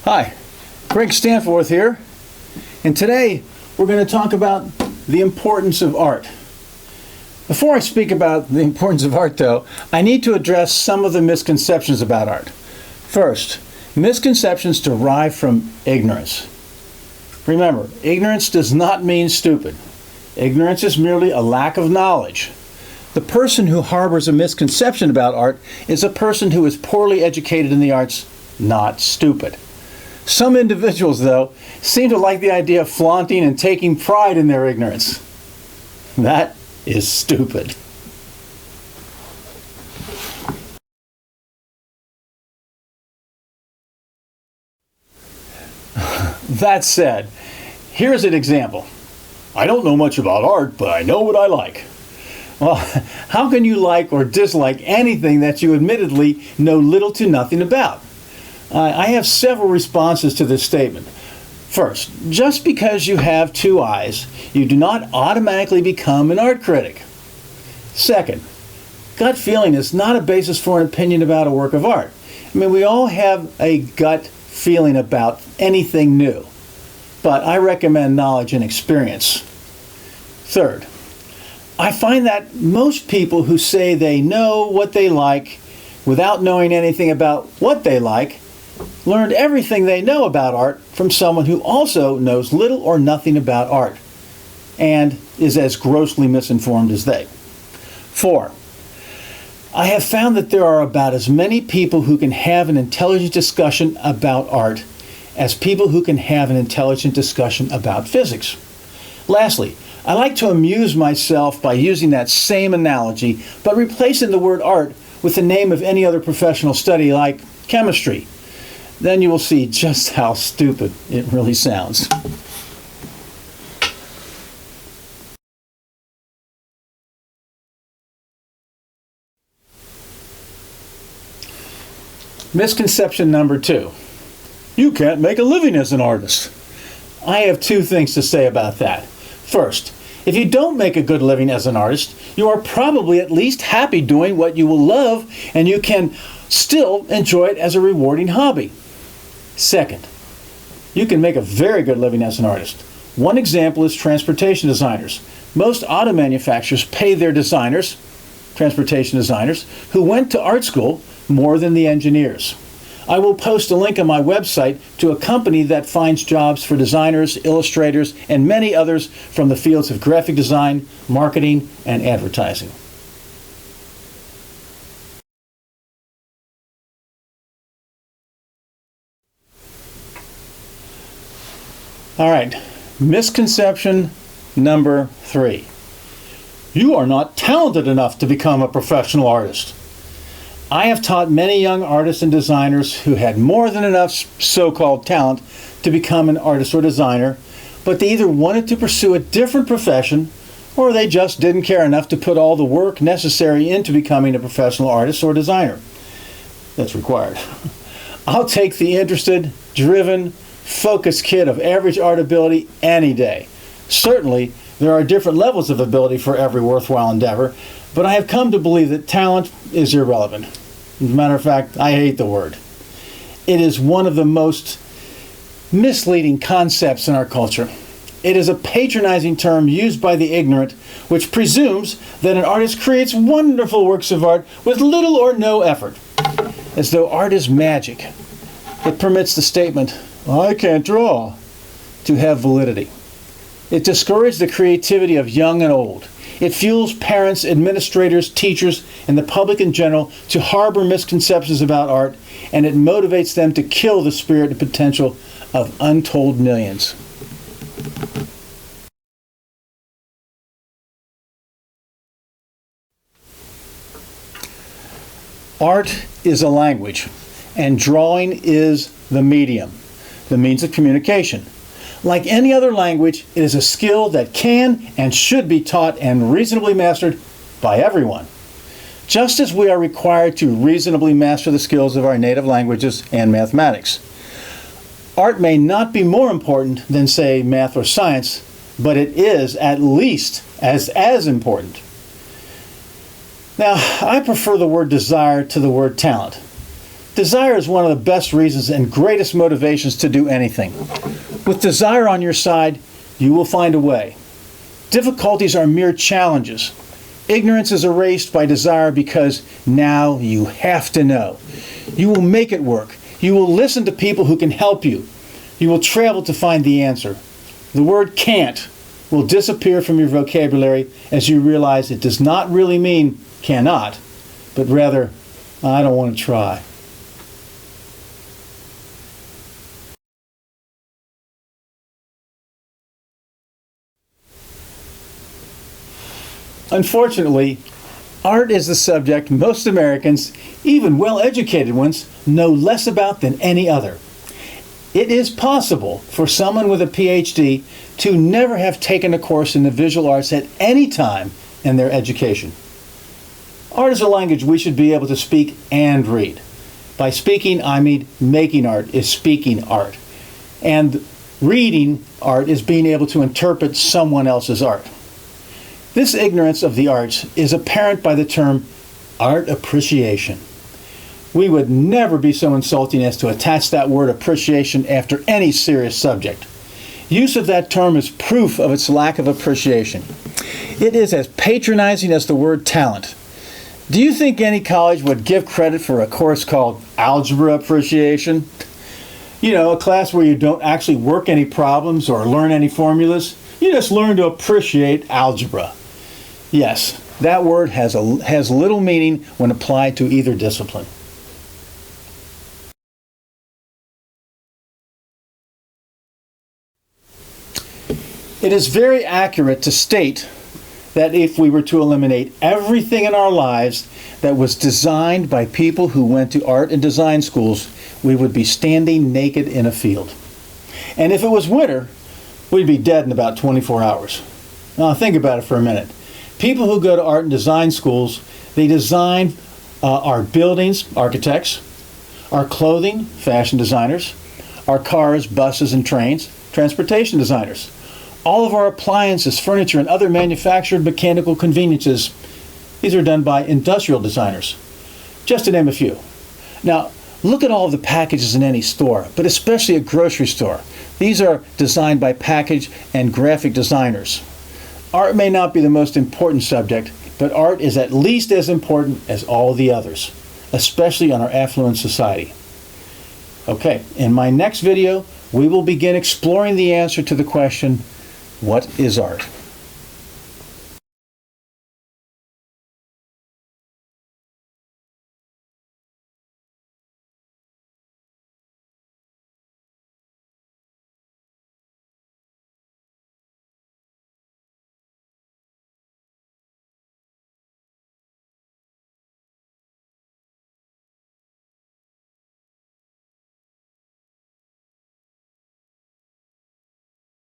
Hi, Greg Stanforth here, and today we're going to talk about the importance of art. Before I speak about the importance of art, though, I need to address some of the misconceptions about art. First, misconceptions derive from ignorance. Remember, ignorance does not mean stupid. Ignorance is merely a lack of knowledge. The person who harbors a misconception about art is a person who is poorly educated in the arts, not stupid. Some individuals, though, seem to like the idea of flaunting and taking pride in their ignorance. That is stupid. That said, here's an example. I don't know much about art, but I know what I like. Well, how can you like or dislike anything that you admittedly know little to nothing about? I have several responses to this statement. First, just because you have two eyes, you do not automatically become an art critic. Second, gut feeling is not a basis for an opinion about a work of art. I mean, we all have a gut feeling about anything new, but I recommend knowledge and experience. Third, I find that most people who say they know what they like without knowing anything about what they like learned everything they know about art from someone who also knows little or nothing about art and is as grossly misinformed as they. 4. I have found that there are about as many people who can have an intelligent discussion about art as people who can have an intelligent discussion about physics. Lastly, I like to amuse myself by using that same analogy, but replacing the word art with the name of any other professional study like chemistry. Then you will see just how stupid it really sounds. Misconception number 2. You can't make a living as an artist. I have two things to say about that. First, if you don't make a good living as an artist, you are probably at least happy doing what you will love, and you can still enjoy it as a rewarding hobby. Second, you can make a very good living as an artist. One example is transportation designers. Most auto manufacturers pay their designers, transportation designers, who went to art school more than the engineers. I will post a link on my website to a company that finds jobs for designers, illustrators, and many others from the fields of graphic design, marketing, and advertising. All right, misconception number 3. You are not talented enough to become a professional artist. I have taught many young artists and designers who had more than enough so-called talent to become an artist or designer, but they either wanted to pursue a different profession or they just didn't care enough to put all the work necessary into becoming a professional artist or designer that's required. I'll take the interested, driven, focused kid of average art ability any day. Certainly, there are different levels of ability for every worthwhile endeavor, but I have come to believe that talent is irrelevant. As a matter of fact, I hate the word. It is one of the most misleading concepts in our culture. It is a patronizing term used by the ignorant, which presumes that an artist creates wonderful works of art with little or no effort, as though art is magic. It permits the statement, "I can't draw," to have validity. It discourages the creativity of young and old. It fuels parents, administrators, teachers, and the public in general to harbor misconceptions about art, and it motivates them to kill the spirit and potential of untold millions. Art is a language, and drawing is the medium, the means of communication. Like any other language, it is a skill that can and should be taught and reasonably mastered by everyone. Just as we are required to reasonably master the skills of our native languages and mathematics. Art may not be more important than, say, math or science, but it is at least as important. Now, I prefer the word desire to the word talent. Desire is one of the best reasons and greatest motivations to do anything. With desire on your side, you will find a way. Difficulties are mere challenges. Ignorance is erased by desire because now you have to know. You will make it work. You will listen to people who can help you. You will travel to find the answer. The word can't will disappear from your vocabulary as you realize it does not really mean cannot, but rather, I don't want to try. Unfortunately, art is the subject most Americans, even well-educated ones, know less about than any other. It is possible for someone with a PhD to never have taken a course in the visual arts at any time in their education. Art is a language we should be able to speak and read. By speaking, I mean making art is speaking art. And reading art is being able to interpret someone else's art. This ignorance of the arts is apparent by the term art appreciation. We would never be so insulting as to attach that word appreciation after any serious subject. Use of that term is proof of its lack of appreciation. It is as patronizing as the word talent. Do you think any college would give credit for a course called algebra appreciation? You know, a class where you don't actually work any problems or learn any formulas. You just learn to appreciate algebra. Yes, that word has little meaning when applied to either discipline. It is very accurate to state that if we were to eliminate everything in our lives that was designed by people who went to art and design schools, we would be standing naked in a field. And if it was winter, we'd be dead in about 24 hours. Now think about it for a minute. People who go to art and design schools, they design our buildings, architects, our clothing, fashion designers, our cars, buses, and trains, transportation designers. All of our appliances, furniture, and other manufactured mechanical conveniences, these are done by industrial designers, just to name a few. Now, look at all of the packages in any store, but especially a grocery store. These are designed by package and graphic designers. Art may not be the most important subject, but art is at least as important as all the others, especially in our affluent society. Okay, in my next video, we will begin exploring the answer to the question, what is art?